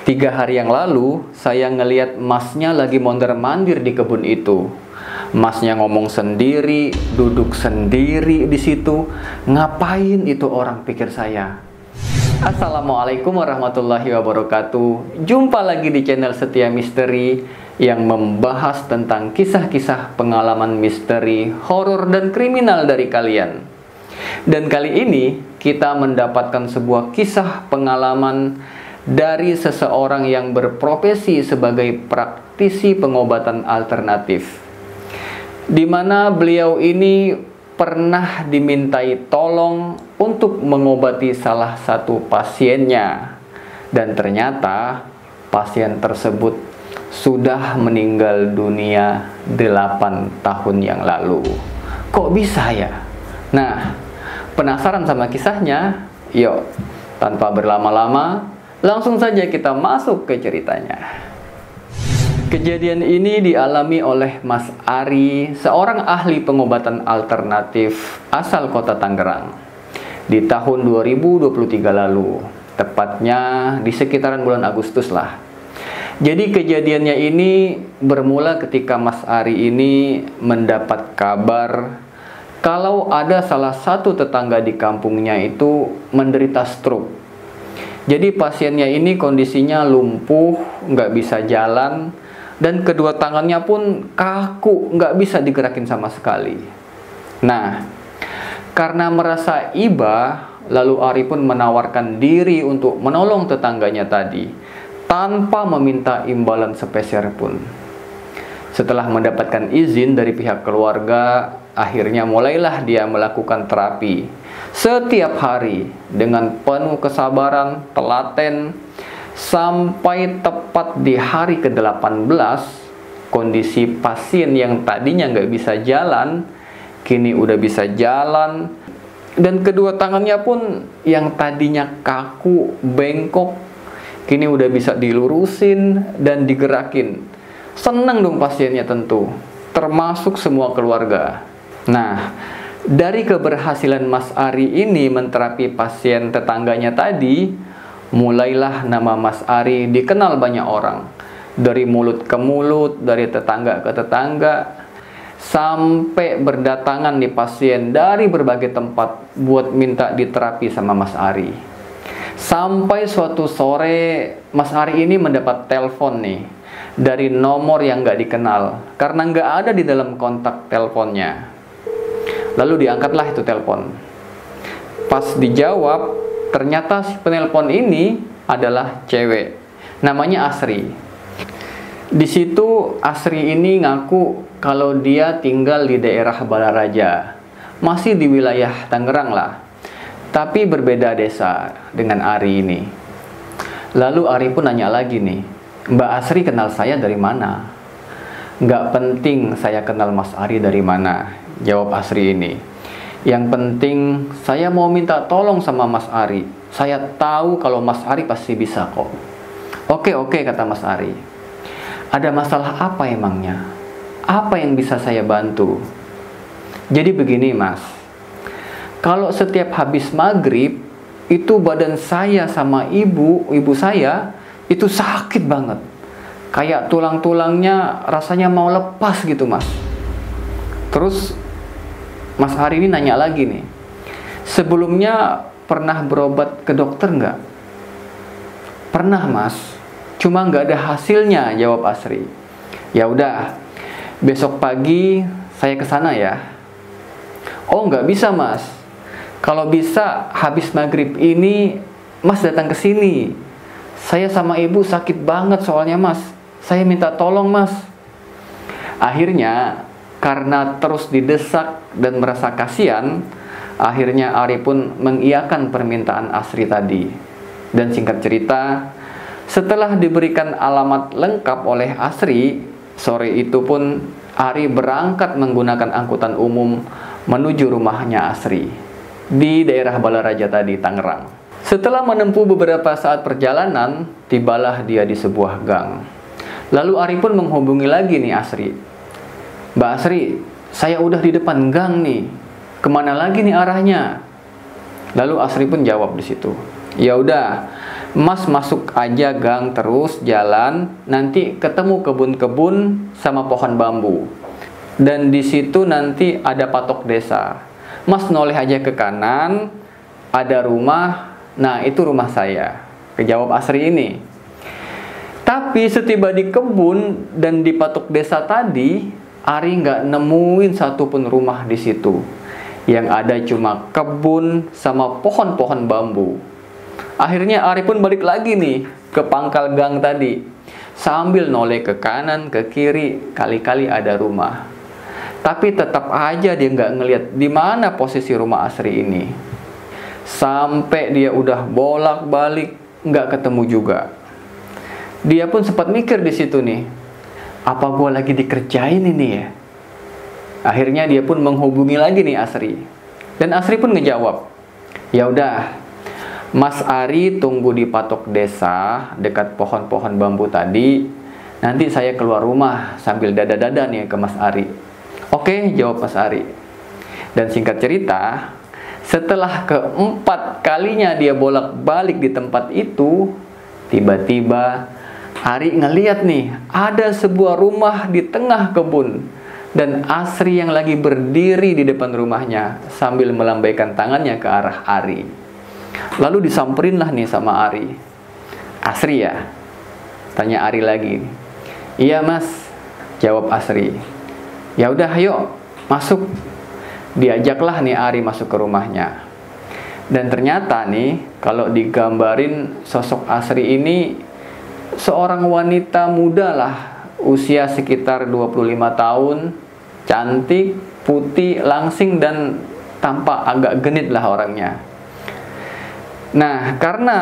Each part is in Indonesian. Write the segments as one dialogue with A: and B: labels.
A: 3 hari yang lalu, saya ngeliat masnya lagi mondar-mandir di kebun itu. Masnya ngomong sendiri, duduk sendiri di situ. Ngapain itu orang, pikir saya. Assalamualaikum warahmatullahi wabarakatuh. Jumpa lagi di channel Setia Misteri yang membahas tentang kisah-kisah pengalaman misteri, horor, dan kriminal dari kalian. Dan kali ini kita mendapatkan sebuah kisah pengalaman dari seseorang yang berprofesi sebagai praktisi pengobatan alternatif, di mana beliau ini pernah dimintai tolong untuk mengobati salah satu pasiennya, dan ternyata pasien tersebut sudah meninggal dunia 8 tahun yang lalu. Kok bisa ya? Nah, penasaran sama kisahnya? Yuk, tanpa berlama-lama, langsung saja kita masuk ke ceritanya. Kejadian ini dialami oleh Mas Ari, seorang ahli pengobatan alternatif asal kota Tangerang, di tahun 2023 lalu, tepatnya di sekitaran bulan Agustus lah. Jadi kejadiannya ini bermula ketika Mas Ari ini mendapat kabar kalau ada salah satu tetangga di kampungnya itu menderita stroke. Jadi pasiennya ini kondisinya lumpuh, nggak bisa jalan, dan kedua tangannya pun kaku, nggak bisa digerakin sama sekali. Nah, karena merasa iba, lalu Ari pun menawarkan diri untuk menolong tetangganya tadi, tanpa meminta imbalan sepeser pun. Setelah mendapatkan izin dari pihak keluarga, akhirnya mulailah dia melakukan terapi setiap hari dengan penuh kesabaran, telaten, sampai tepat di hari ke-18, kondisi pasien yang tadinya nggak bisa jalan, kini udah bisa jalan, dan kedua tangannya pun yang tadinya kaku, bengkok, kini udah bisa dilurusin dan digerakin. Seneng dong pasiennya tentu, termasuk semua keluarga. Nah, dari keberhasilan Mas Ari ini menterapi pasien tetangganya tadi, mulailah nama Mas Ari dikenal banyak orang. Dari mulut ke mulut, dari tetangga ke tetangga, sampai berdatangan nih pasien dari berbagai tempat buat minta diterapi sama Mas Ari. Sampai suatu sore, Mas Ari ini mendapat telepon nih dari nomor yang nggak dikenal, karena nggak ada di dalam kontak teleponnya. Lalu diangkatlah itu telepon. Pas dijawab, ternyata si penelpon ini adalah cewek. Namanya Asri. Di situ Asri ini ngaku kalau dia tinggal di daerah Balaraja, masih di wilayah Tangerang lah, tapi berbeda desa dengan Ari ini. Lalu Ari pun nanya lagi nih, Mbak Asri kenal saya dari mana? Nggak penting saya kenal Mas Ari dari mana, jawab Asri ini. Yang penting saya mau minta tolong sama Mas Ari. Saya tahu kalau Mas Ari pasti bisa kok. Oke, kata Mas Ari. Ada masalah apa emangnya? Apa yang bisa saya bantu? Jadi begini Mas, kalau setiap habis maghrib, itu badan saya sama ibu saya itu sakit banget. Kayak tulang-tulangnya rasanya mau lepas gitu Mas. Terus Mas Ari ini nanya lagi nih, sebelumnya pernah berobat ke dokter nggak? Pernah Mas, cuma nggak ada hasilnya, jawab Asri. Ya udah, besok pagi saya ke sana ya. Oh nggak bisa Mas, kalau bisa habis maghrib ini Mas datang ke sini. Saya sama ibu sakit banget soalnya Mas, saya minta tolong Mas. Akhirnya karena terus didesak dan merasa kasihan, akhirnya Ari pun mengiyakan permintaan Asri tadi. Dan singkat cerita, setelah diberikan alamat lengkap oleh Asri, sore itu pun Ari berangkat menggunakan angkutan umum menuju rumahnya Asri di daerah Balaraja tadi, Tangerang. Setelah menempuh beberapa saat perjalanan, tibalah dia di sebuah gang. Lalu Ari pun menghubungi lagi nih Asri. Mbak Asri, saya udah di depan gang nih. Kemana lagi nih arahnya? Lalu Asri pun jawab di situ. Ya udah, Mas masuk aja gang terus jalan, nanti ketemu kebun-kebun sama pohon bambu. Dan di situ nanti ada patok desa. Mas noleh aja ke kanan, ada rumah, nah itu rumah saya. Kejawab Asri ini. Tapi setiba di kebun dan di patok desa tadi, Ari nggak nemuin satupun rumah di situ. Yang ada cuma kebun sama pohon-pohon bambu. Akhirnya Ari pun balik lagi nih ke pangkal gang tadi. Sambil noleh ke kanan, ke kiri, kali-kali ada rumah. Tapi tetap aja dia nggak ngelihat di mana posisi rumah Asri ini. Sampai dia udah bolak-balik nggak ketemu juga. Dia pun sempat mikir di situ nih, apa gua lagi dikerjain ini ya? Akhirnya dia pun menghubungi lagi nih Asri. Dan Asri pun ngejawab, ya udah, Mas Ari tunggu di patok desa dekat pohon-pohon bambu tadi. Nanti saya keluar rumah sambil dada-dada nih ke Mas Ari. Oke, jawab Mas Ari. Dan singkat cerita, setelah keempat kalinya dia bolak-balik di tempat itu, tiba-tiba Ari ngeliat nih, ada sebuah rumah di tengah kebun. Dan Asri yang lagi berdiri di depan rumahnya sambil melambaikan tangannya ke arah Ari. Lalu disamperinlah nih sama Ari. Asri ya? Tanya Ari lagi. Iya mas, jawab Asri. Ya udah ayo masuk. Diajaklah nih Ari masuk ke rumahnya. Dan ternyata nih kalau digambarin sosok Asri ini seorang wanita muda lah, usia sekitar 25 tahun, cantik, putih, langsing dan tampak agak genit lah orangnya. Nah, karena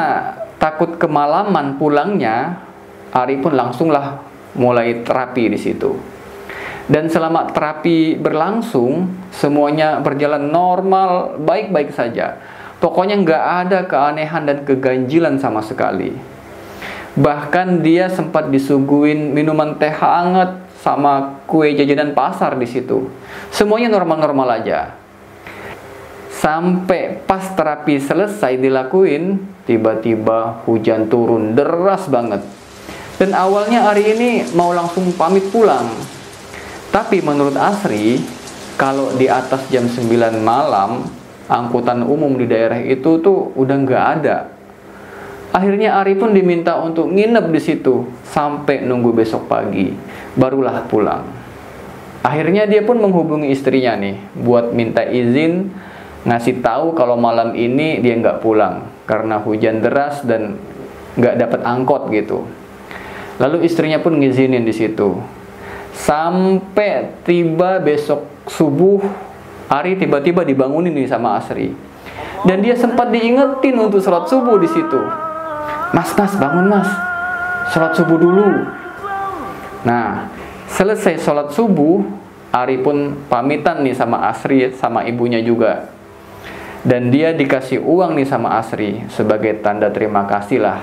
A: takut kemalaman pulangnya, Ari pun langsunglah mulai terapi di situ. Dan selama terapi berlangsung, semuanya berjalan normal, baik-baik saja. Pokoknya nggak ada keanehan dan keganjilan sama sekali. Bahkan dia sempat disuguhin minuman teh hangat sama kue jajanan pasar di situ. Semuanya normal-normal aja. Sampai pas terapi selesai dilakuin, tiba-tiba hujan turun deras banget. Dan awalnya Ari ini mau langsung pamit pulang. Tapi menurut Asri, kalau di atas jam 9 malam, angkutan umum di daerah itu tuh udah nggak ada. Akhirnya Ari pun diminta untuk nginep di situ sampai nunggu besok pagi, barulah pulang. Akhirnya dia pun menghubungi istrinya nih buat minta izin ngasih tahu kalau malam ini dia nggak pulang karena hujan deras dan nggak dapat angkot gitu. Lalu istrinya pun ngizinin di situ. Sampai tiba besok subuh, Ari tiba-tiba dibangunin nih sama Asri. Dan dia sempat diingetin untuk sholat subuh di situ. Mas, bangun mas, sholat subuh dulu. Nah, selesai sholat subuh, Ari pun pamitan nih sama Asri sama ibunya juga. Dan dia dikasih uang nih sama Asri sebagai tanda terima kasih lah.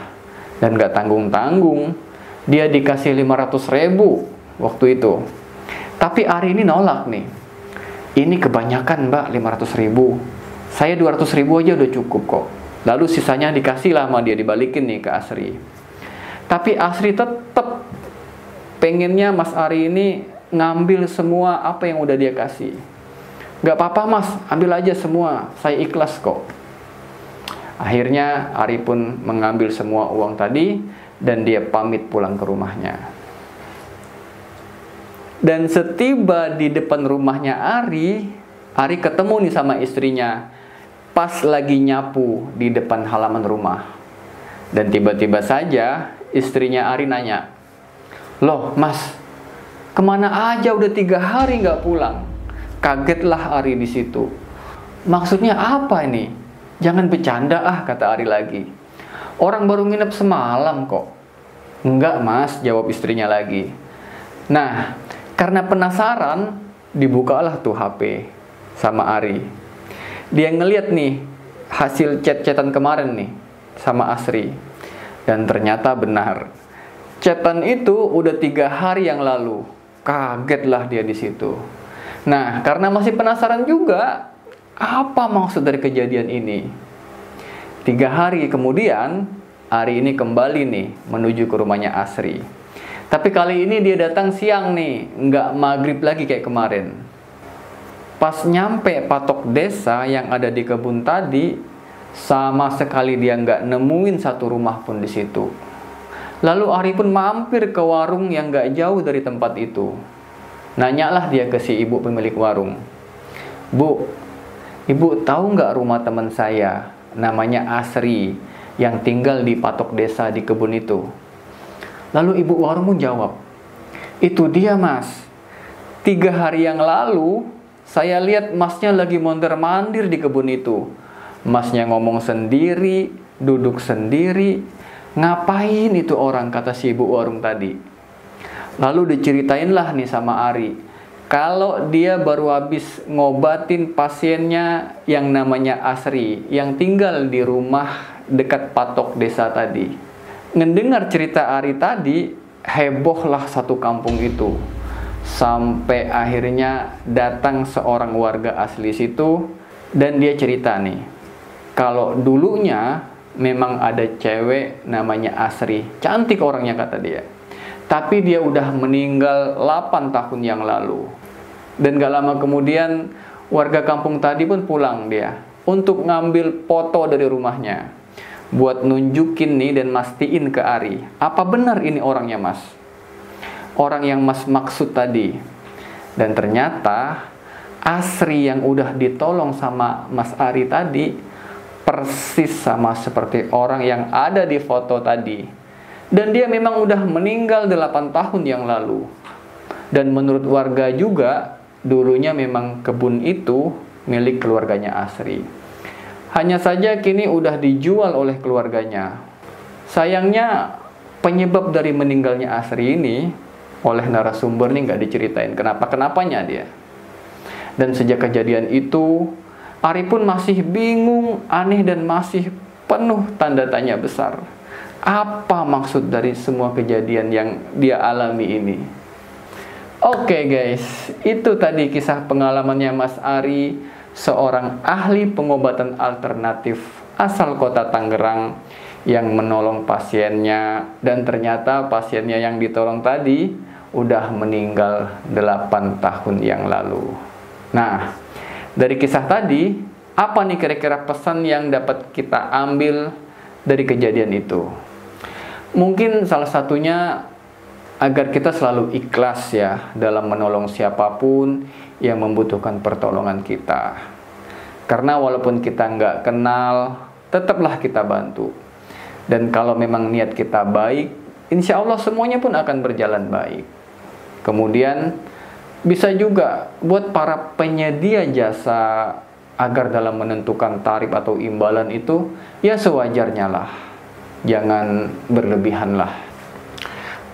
A: Dan gak tanggung-tanggung, dia dikasih 500.000 waktu itu. Tapi Ari ini nolak nih. Ini kebanyakan mbak, 500.000. Saya 200.000 aja udah cukup kok. Lalu sisanya dikasih lah sama dia, dibalikin nih ke Asri. Tapi Asri tetap pengennya Mas Ari ini ngambil semua apa yang udah dia kasih. Gak apa-apa mas, ambil aja semua, saya ikhlas kok. Akhirnya Ari pun mengambil semua uang tadi dan dia pamit pulang ke rumahnya. Dan setiba di depan rumahnya Ari ketemu nih sama istrinya pas lagi nyapu di depan halaman rumah. Dan tiba-tiba saja istrinya Ari nanya, loh mas, kemana aja udah 3 hari gak pulang? Kagetlah Ari di situ. Maksudnya apa ini? Jangan bercanda kata Ari lagi. Orang baru nginep semalam kok. Enggak mas, jawab istrinya lagi. Nah, karena penasaran, dibukalah tuh HP sama Ari. Dia ngeliat nih hasil chat-chatan kemarin nih sama Asri. Dan ternyata benar. Chatan itu udah 3 hari yang lalu. Kagetlah dia di situ. Nah, karena masih penasaran juga, apa maksud dari kejadian ini? 3 hari kemudian, Ari ini kembali nih menuju ke rumahnya Asri. Tapi kali ini dia datang siang nih, nggak maghrib lagi kayak kemarin. Pas nyampe patok desa yang ada di kebun tadi, sama sekali dia nggak nemuin satu rumah pun di situ. Lalu Ari pun mampir ke warung yang nggak jauh dari tempat itu. Nanyalah dia ke si ibu pemilik warung. Bu, ibu tahu nggak rumah teman saya, namanya Asri, yang tinggal di patok desa di kebun itu? Lalu ibu warung pun jawab, itu dia mas. 3 hari yang lalu, saya lihat masnya lagi mondar-mandir di kebun itu. Masnya ngomong sendiri, duduk sendiri. Ngapain itu orang, kata si ibu warung tadi. Lalu diceritainlah nih sama Ari, kalau dia baru habis ngobatin pasiennya yang namanya Asri, yang tinggal di rumah dekat patok desa tadi. Ngedengar cerita Ari tadi, hebohlah satu kampung itu. Sampai akhirnya datang seorang warga asli situ, dan dia cerita nih, kalau dulunya memang ada cewek namanya Asri, cantik orangnya kata dia. Tapi dia udah meninggal 8 tahun yang lalu. Dan gak lama kemudian warga kampung tadi pun pulang dia untuk ngambil foto dari rumahnya, buat nunjukin nih dan mastiin ke Ari, apa benar ini orangnya mas? Orang yang mas maksud tadi. Dan ternyata Asri yang udah ditolong sama mas Ari tadi persis sama seperti orang yang ada di foto tadi. Dan dia memang udah meninggal 8 tahun yang lalu. Dan menurut warga juga, dulunya memang kebun itu milik keluarganya Asri. Hanya saja kini udah dijual oleh keluarganya. Sayangnya penyebab dari meninggalnya Asri ini oleh narasumber nih nggak diceritain kenapa-kenapanya dia. Dan sejak kejadian itu, Ari pun masih bingung, aneh, dan masih penuh tanda tanya besar. Apa maksud dari semua kejadian yang dia alami ini? Oke guys, itu tadi kisah pengalamannya Mas Ari, seorang ahli pengobatan alternatif asal kota Tangerang yang menolong pasiennya. Dan ternyata pasiennya yang ditolong tadi udah meninggal 8 tahun yang lalu. Nah, dari kisah tadi, apa nih kira-kira pesan yang dapat kita ambil dari kejadian itu? Mungkin salah satunya agar kita selalu ikhlas ya dalam menolong siapapun yang membutuhkan pertolongan kita. Karena walaupun kita nggak kenal, tetaplah kita bantu. Dan kalau memang niat kita baik, insya Allah semuanya pun akan berjalan baik. Kemudian bisa juga buat para penyedia jasa agar dalam menentukan tarif atau imbalan itu ya sewajarnya lah, jangan berlebihan lah.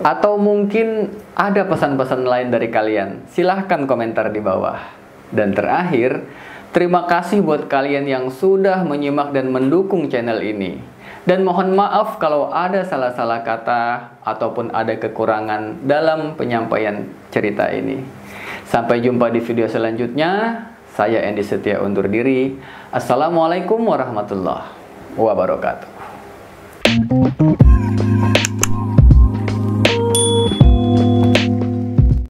A: Atau mungkin ada pesan-pesan lain dari kalian, silahkan komentar di bawah. Dan terakhir, terima kasih buat kalian yang sudah menyimak dan mendukung channel ini. Dan mohon maaf kalau ada salah-salah kata ataupun ada kekurangan dalam penyampaian cerita ini. Sampai jumpa di video selanjutnya. Saya Andy Setia undur diri. Assalamualaikum warahmatullahi wabarakatuh.